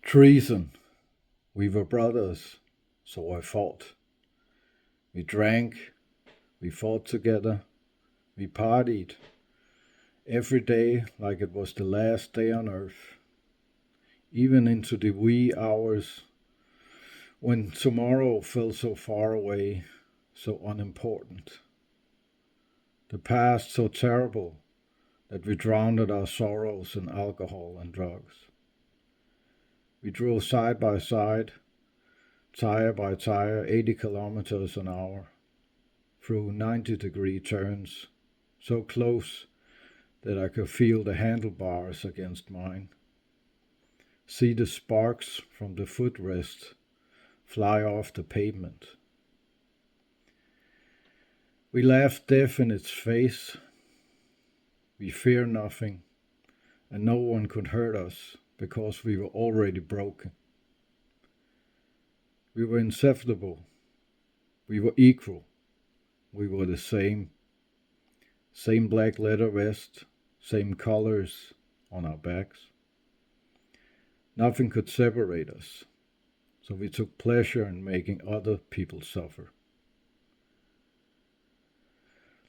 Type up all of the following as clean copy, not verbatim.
Treason. We were brothers, so I fought. We drank, we fought together, we partied every day like it was the last day on earth, even into the wee hours when tomorrow felt so far away, so unimportant. The past so terrible that we drowned our sorrows in alcohol and drugs. We drove side by side, tire by tire, 80 kilometers an hour, through 90-degree turns, so close that I could feel the handlebars against mine, see the sparks from the footrest fly off the pavement. We laughed death in its face. We fear nothing, and no one could hurt us because we were already broken. We were inseparable. We were equal. We were the same. Same black leather vest, same colors on our backs. Nothing could separate us, so we took pleasure in making other people suffer.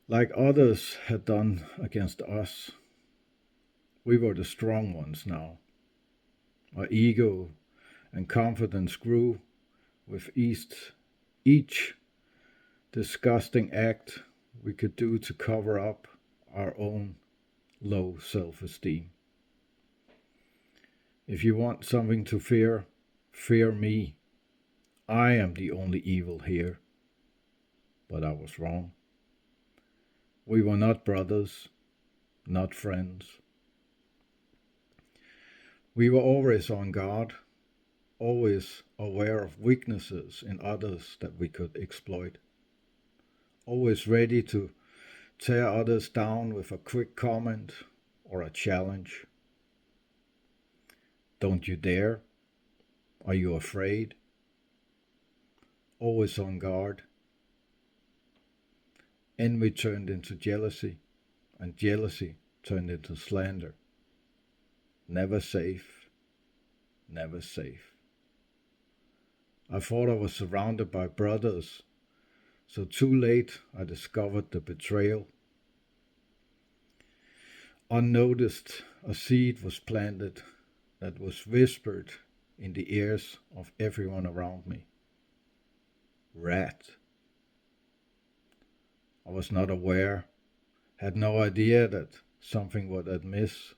Like others had done against us, we were the strong ones now. Our ego and confidence grew with each disgusting act we could do to cover up our own low self-esteem. If you want something to fear, fear me. I am the only evil here. But I was wrong. We were not brothers, not friends. We were always on guard, always aware of weaknesses in others that we could exploit, always ready to tear others down with a quick comment or a challenge. Don't you dare? Are you afraid? Always on guard. Envy turned into jealousy, and jealousy turned into slander. Never safe, never safe. I thought I was surrounded by brothers, so too late I discovered the betrayal. Unnoticed, a seed was planted that was whispered in the ears of everyone around me. Rat. I was not aware, had no idea that something would amiss.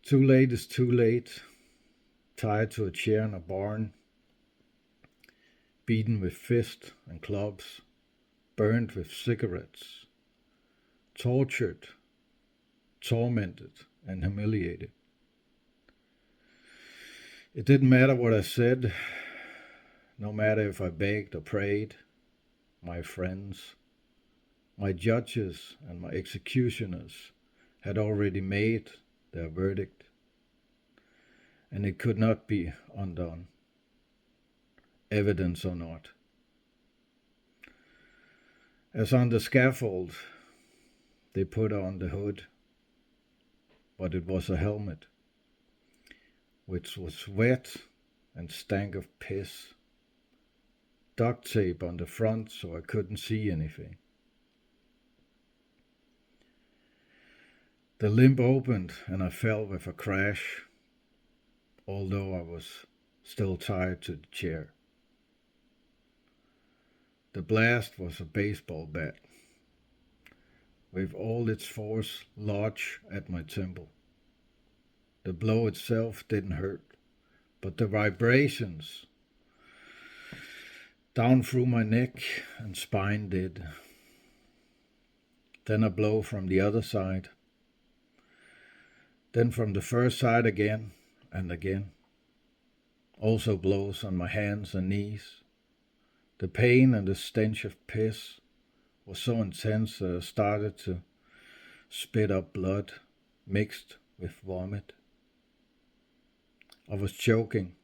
Too late is too late, tied to a chair in a barn, beaten with fists and clubs, burned with cigarettes, tortured, tormented, and humiliated. It didn't matter what I said, no matter if I begged or prayed. My friends, my judges, and my executioners had already made their verdict, and it could not be undone, evidence or not. As on the scaffold, they put on the hood, but it was a helmet, which was wet and stank of piss. Duct tape on the front so I couldn't see anything. The limb opened and I fell with a crash, although I was still tied to the chair. The blast was a baseball bat, with all its force lodged at my temple. The blow itself didn't hurt, but the vibrations down through my neck and spine did. Then a blow from the other side. Then from the first side again and again. Also blows on my hands and knees. The pain and the stench of piss was so intense that I started to spit up blood mixed with vomit. I was choking,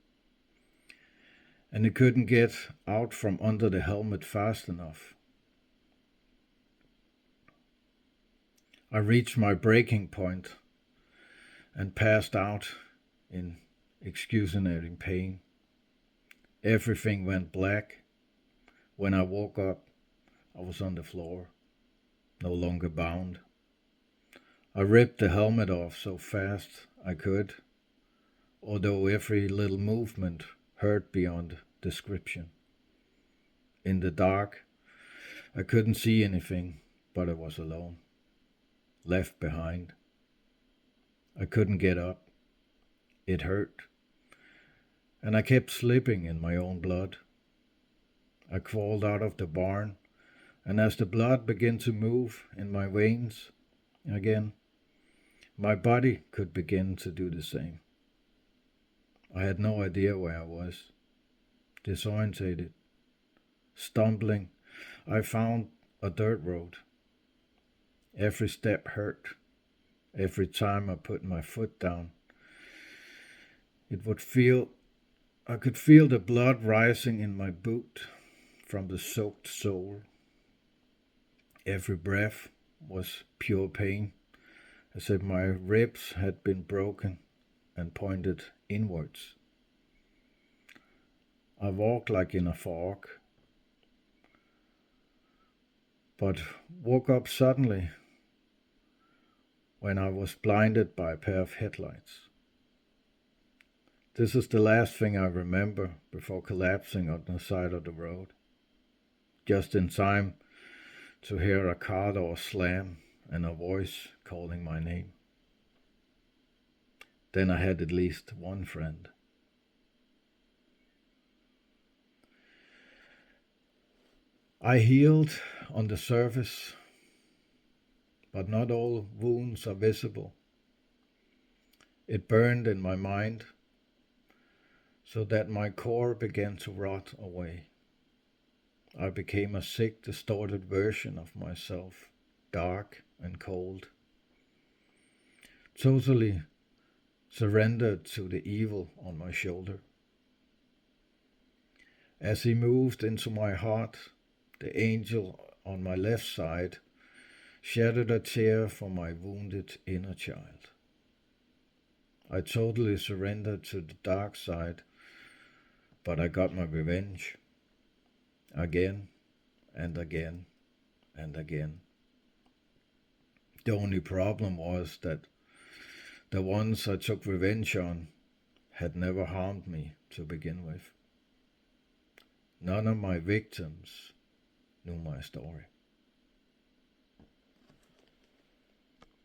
and it couldn't get out from under the helmet fast enough. I reached my breaking point and passed out in excruciating pain. Everything went black. When I woke up, I was on the floor, no longer bound. I ripped the helmet off so fast I could, although every little movement hurt beyond description. In the dark, I couldn't see anything, but I was alone, left behind. I couldn't get up. It hurt. And I kept slipping in my own blood. I crawled out of the barn, and as the blood began to move in my veins again, my body could begin to do the same. I had no idea where I was. Disorientated, stumbling, I found a dirt road. Every step hurt. Every time I put my foot down, I could feel the blood rising in my boot from the soaked sole. Every breath was pure pain, as if my ribs had been broken and pointed inwards. I walked like in a fog, but woke up suddenly when I was blinded by a pair of headlights. This is the last thing I remember before collapsing on the side of the road, just in time to hear a car door slam and a voice calling my name. Then I had at least one friend. I healed on the surface, but not all wounds are visible. It burned in my mind, so that my core began to rot away. I became a sick, distorted version of myself, dark and cold, totally surrendered to the evil on my shoulder. As he moved into my heart, the angel on my left side shattered a tear for my wounded inner child. I totally surrendered to the dark side, but I got my revenge. Again and again and again. The only problem was that the ones I took revenge on had never harmed me to begin with. None of my victims knew my story.